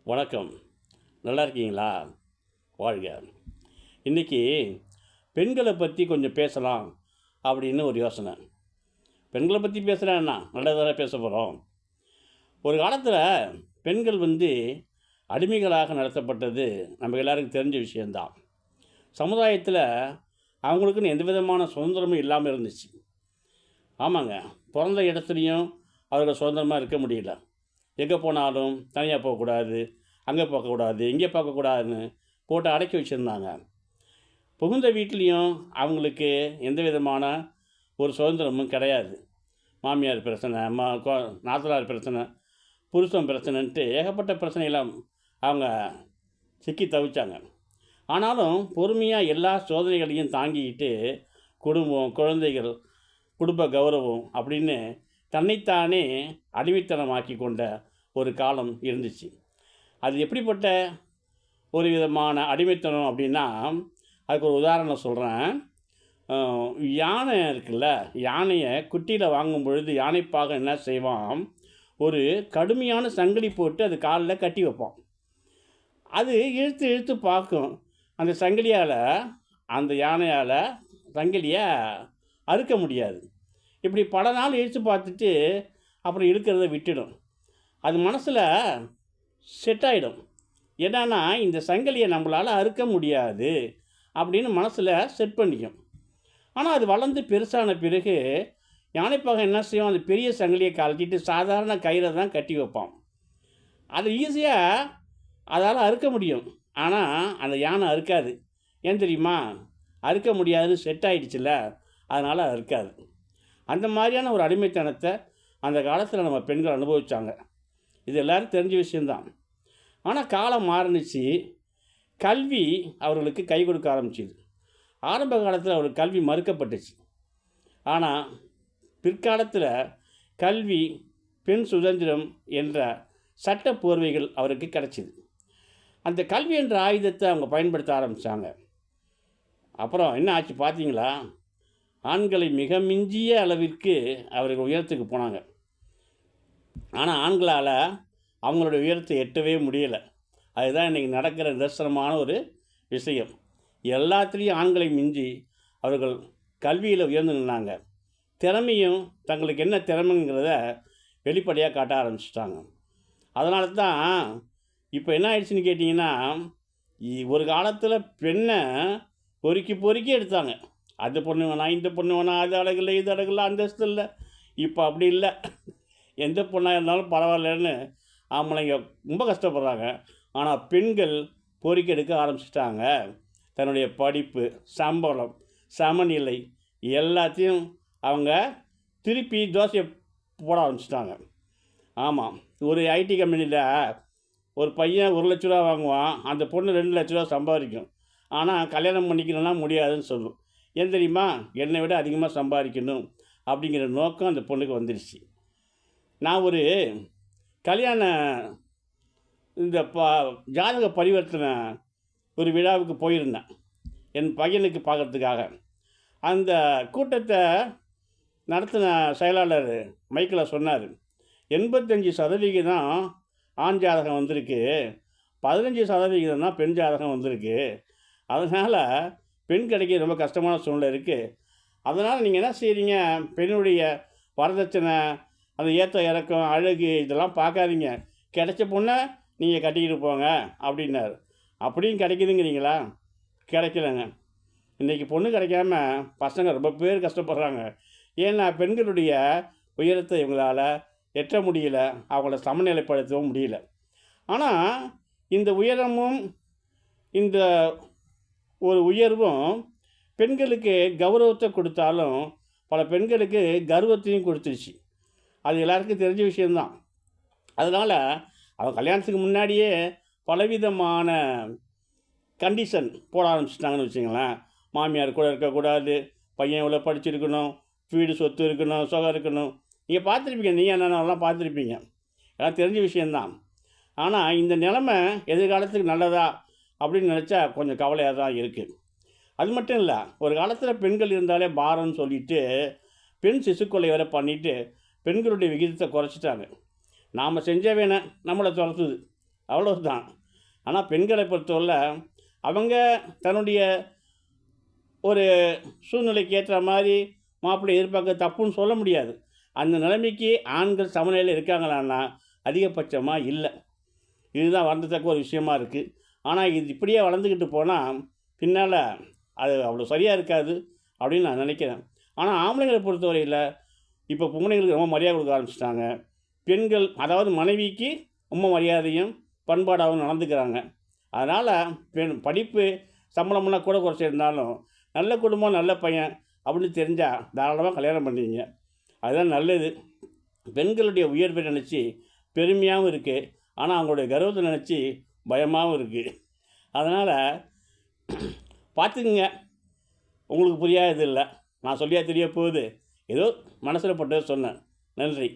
வணக்கம். நல்லா இருக்கீங்களா? வாழ்க. இன்றைக்கி பெண்களை பற்றி கொஞ்சம் பேசலாம் அப்படின்னு ஒரு யோசனை. பெண்களை பற்றி பேசுகிறேன்னா நல்லதாக பேச போகிறோம். ஒரு காலத்தில் பெண்கள் அடிமைகளாக நடத்தப்பட்டது நம்ம எல்லாருக்கும் தெரிஞ்ச விஷயந்தான். சமுதாயத்தில் அவங்களுக்குன்னு எந்த விதமான சுதந்திரமும் இல்லாமல் இருந்துச்சு. ஆமாங்க, பிறந்த இடத்துலையும் அவர்கள் சுதந்திரமாக இருக்க முடியல. எங்கே போனாலும் தனியாக போகக்கூடாது, அங்கே போகக்கூடாது, இங்கே பார்க்கக்கூடாதுன்னு போட்டு அடக்கி வச்சுருந்தாங்க. புகுந்த வீட்லேயும் அவங்களுக்கு எந்த விதமான ஒரு சுதந்திரமும் கிடையாது. மாமியார் பிரச்சனை, நாத்தனார் பிரச்சனை, புருஷன் பிரச்சனைன்ட்டு ஏகப்பட்ட பிரச்சனையெல்லாம் அவங்க சிக்கி தவிச்சாங்க. ஆனாலும் பொறுமையாக எல்லா சோதனைகளையும் தாங்கிக்கிட்டு குடும்பம், குழந்தைகள், குடும்ப கௌரவம் அப்படின்னு தன்னைத்தானே அடிமைத்தனமாக்கி கொண்ட ஒரு காலம் இருந்துச்சு. அது எப்படிப்பட்ட ஒரு விதமான அடிமைத்தனம் அப்படின்னா, அதுக்கு ஒரு உதாரணம் சொல்கிறேன். யானை இருக்குல்ல, யானையை குட்டியில் வாங்கும் பொழுது யானைப்பாக என்ன செய்வான், ஒரு கடுமையான சங்கிலி போட்டு அது காலில் கட்டி வைப்பான். அது இழுத்து இழுத்து பார்க்கும். அந்த சங்கிலியால், அந்த யானையால் சங்கிலியை அறுக்க முடியாது. இப்படி பல நாள் இழுத்து பார்த்துட்டு அப்புறம் இழுக்கிறத விட்டுடும். அது மனசில் செட் ஆகிடும். என்னன்னா, இந்த சங்கிலியை நம்மளால் அறுக்க முடியாது அப்படின்னு மனசில் செட் பண்ணிக்கும். ஆனால் அது வளர்ந்து பெருசான பிறகு யானைப்பாக என்ன செய்யும், அந்த பெரிய சங்கிலியை கழட்டிட்டு சாதாரண கயிறை தான் கட்டி வைப்பான். அது ஈஸியாக அதால் அறுக்க முடியும். ஆனால் அந்த யானை அறுக்காது. ஏன் தெரியுமா? அறுக்க முடியாதுன்னு செட் ஆகிடுச்சுல்ல, அதனால் அறுக்காது. அந்த மாதிரியான ஒரு அடிமைத்தனத்தை அந்த காலத்தில் நம்ம பெண்கள் அனுபவித்தாங்க. இது எல்லோரும் தெரிஞ்ச விஷயந்தான். ஆனால் காலம் மாறுனுச்சு. கல்வி அவர்களுக்கு கை கொடுக்க ஆரம்பிச்சிது. ஆரம்ப காலத்தில் அவருக்கு கல்வி மறுக்கப்பட்டுச்சு. ஆனால் பிற்காலத்தில் கல்வி, பெண் சுதந்திரம் என்ற சட்ட போர்வைகள் அவருக்கு கிடச்சிது. அந்த கல்வி என்ற ஆயுதத்தை அவங்க பயன்படுத்த ஆரம்பித்தாங்க. அப்புறம் என்ன ஆச்சு பார்த்தீங்களா? ஆண்களை மிக மிஞ்சிய அளவிற்கு அவர்கள் உயரத்துக்கு போனாங்க. ஆனால் ஆண்களால் அவங்களோட உயரத்தை எட்டவே முடியலை. அதுதான் இன்றைக்கி நடக்கிற நிதர்சனமான ஒரு விஷயம். எல்லாத்துலேயும் ஆண்களை மிஞ்சி அவர்கள் கல்வியில் உயர்ந்து நின்னாங்க. திறமையும் தங்களுக்கு என்ன திறமைங்கிறத வெளிப்படையாக காட்ட ஆரம்பிச்சிட்டாங்க. அதனால தான் இப்போ என்ன ஆயிடுச்சுன்னு கேட்டிங்கன்னா, ஒரு காலத்தில் பெண்ணை பொறுக்கி பொறுக்கி எடுத்தாங்க. அது பொண்ணு வேணாம், இந்த பொண்ணு வேணாம், அது அழகில்லை, இது அழகில்லை, அந்தஸ்து இல்லை. இப்போ அப்படி இல்லை. எந்த பொண்ணாக இருந்தாலும் பரவாயில்லன்னு ஆம்பளைங்க ரொம்ப கஷ்டப்படுறாங்க. ஆனால் பெண்கள் பொறுக்கி எடுக்க ஆரம்பிச்சிட்டாங்க. தன்னுடைய படிப்பு, சம்பளம், சமநிலை எல்லாத்தையும் அவங்க திருப்பி தோசையை போட ஆரம்பிச்சிட்டாங்க. ஆமாம், ஒரு ஐடி கம்பெனியில் ஒரு பையன் 1,00,000 ரூபா வாங்குவான், அந்த பொண்ணு 2,00,000 ரூபா சம்பாதிக்கும். ஆனால் கல்யாணம் பண்ணிக்கணும்னா முடியாதுன்னு சொல்லும். ஏன் தெரியுமா? என்னை விட அதிகமாக சம்பாதிக்கணும் அப்படிங்கிற நோக்கம் அந்த பொண்ணுக்கு வந்துடுச்சு. நான் ஒரு கல்யாண இந்த ஜாதக பரிவர்த்தனை ஒரு விழாவுக்கு போயிருந்தேன், என் பையனுக்கு பார்க்குறதுக்காக. அந்த கூட்டத்தை நடத்தின செயலாளர் மைக்கில் சொன்னார், 85% ஆண் ஜாதகம் வந்திருக்கு, 15% தான் பெண் ஜாதகம் வந்திருக்கு. அதனால் பெண் கிடைக்க ரொம்ப கஷ்டமான சூழ்நிலை இருக்குது. அதனால் நீங்கள் என்ன செய்கிறீங்க, பெண்ணுடைய வரதட்சணை, அந்த ஏற்ற இறக்கம், அழகு இதெல்லாம் பார்க்காதீங்க, கிடைச்ச பொண்ணை நீங்கள் கட்டிக்கிட்டு போங்க அப்படின்னாரு. அப்படியும் கிடைக்குதுங்கிறீங்களா? கிடைக்கலங்க. இன்றைக்கி பொண்ணு கிடைக்காம பசங்க ரொம்ப பேர் கஷ்டப்படுறாங்க. ஏன்னா பெண்களுடைய உயரத்தை இவங்களால் எட்ட முடியல, அவங்கள சமநிலைப்படுத்தவும் முடியல. ஆனால் இந்த உயரமும் இந்த ஒரு உயர்வும் பெண்களுக்கு கௌரவத்தை கொடுத்தாலும் பல பெண்களுக்கு கர்வத்தையும் கொடுத்துருச்சு. அது எல்லாருக்கும் தெரிஞ்ச விஷயந்தான். அதனால் அவங்க கல்யாணத்துக்கு முன்னாடியே பலவிதமான கண்டிஷன் போட ஆரம்பிச்சிட்டாங்கன்னு வச்சுங்களேன். மாமியார் கூட இருக்கக்கூடாது, பையன் இவ்வளோ படிச்சிருக்கணும், வீடு சொத்து இருக்கணும், சுகம் இருக்கணும். நீங்கள் பார்த்துருப்பீங்க, நீ என்னென்னலாம் பார்த்துருப்பீங்க, எல்லாம் தெரிஞ்ச விஷயந்தான். ஆனால் இந்த நிலைமை எதிர்காலத்துக்கு நல்லதா அப்படின்னு நினச்சா கொஞ்சம் கவலையாக தான் இருக்குது. அது மட்டும் இல்லை, ஒரு காலத்தில் பெண்கள் இருந்தாலே பாரம்னு சொல்லிவிட்டு பெண் சிசுக்கொலை வேறு பண்ணிவிட்டு பெண்களுடைய விகிதத்தை குறைச்சிட்டாங்க. நாம் செஞ்ச வேணாம் நம்மளை துரத்துது. அவ்வளவுதான். ஆனால் பெண்களை பொறுத்தவரை அவங்க தன்னுடைய ஒரு சூழ்நிலைக்கு ஏற்ற மாதிரி மாப்பிள்ளை எதிர்பார்க்க தப்புன்னு சொல்ல முடியாது. அந்த நிலைமைக்கு ஆண்கள் சமநிலையில் இருக்காங்களான்னா அதிகபட்சமாக இல்லை. இதுதான் வருந்தத்தக்க ஒரு விஷயமா இருக்குது. ஆனால் இது இப்படியே வளர்ந்துக்கிட்டு போனால் பின்னால் அது அவ்வளோ சரியாக இருக்காது அப்படின்னு நான் நினைக்கிறேன். ஆனால் ஆம்பளைங்களை பொறுத்தவரையில் இப்போ பொம்பளைங்களுக்கு ரொம்ப மரியாதை கொடுக்க ஆரம்பிச்சிட்டாங்க. பெண்கள் அதாவது மனைவிக்கு ரொம்ப மரியாதையும் பண்பாடாகவும் நடந்துக்கிறாங்க. அதனால் படிப்பு சம்பளம்லாம் கூட குறைச்சிருந்தாலும் நல்ல குடும்பம் நல்ல பையன் அப்படின்னு தெரிஞ்சால் தாராளமாக கல்யாணம் பண்ணுவீங்க. அதுதான் நல்லது. பெண்களுடைய உயர்வை நினச்சி பெருமையாகவும் இருக்குது, ஆனால் அவங்களுடைய கர்வத்தை நினச்சி பயமாகவும் இருக்குது. அதனால் பார்த்துக்குங்க. உங்களுக்கு புரியாதது இல்லை, நான் சொல்லியா தெரிய போகுது. ஏதோ மனசில் பட்டது சொன்னேன். நன்றி.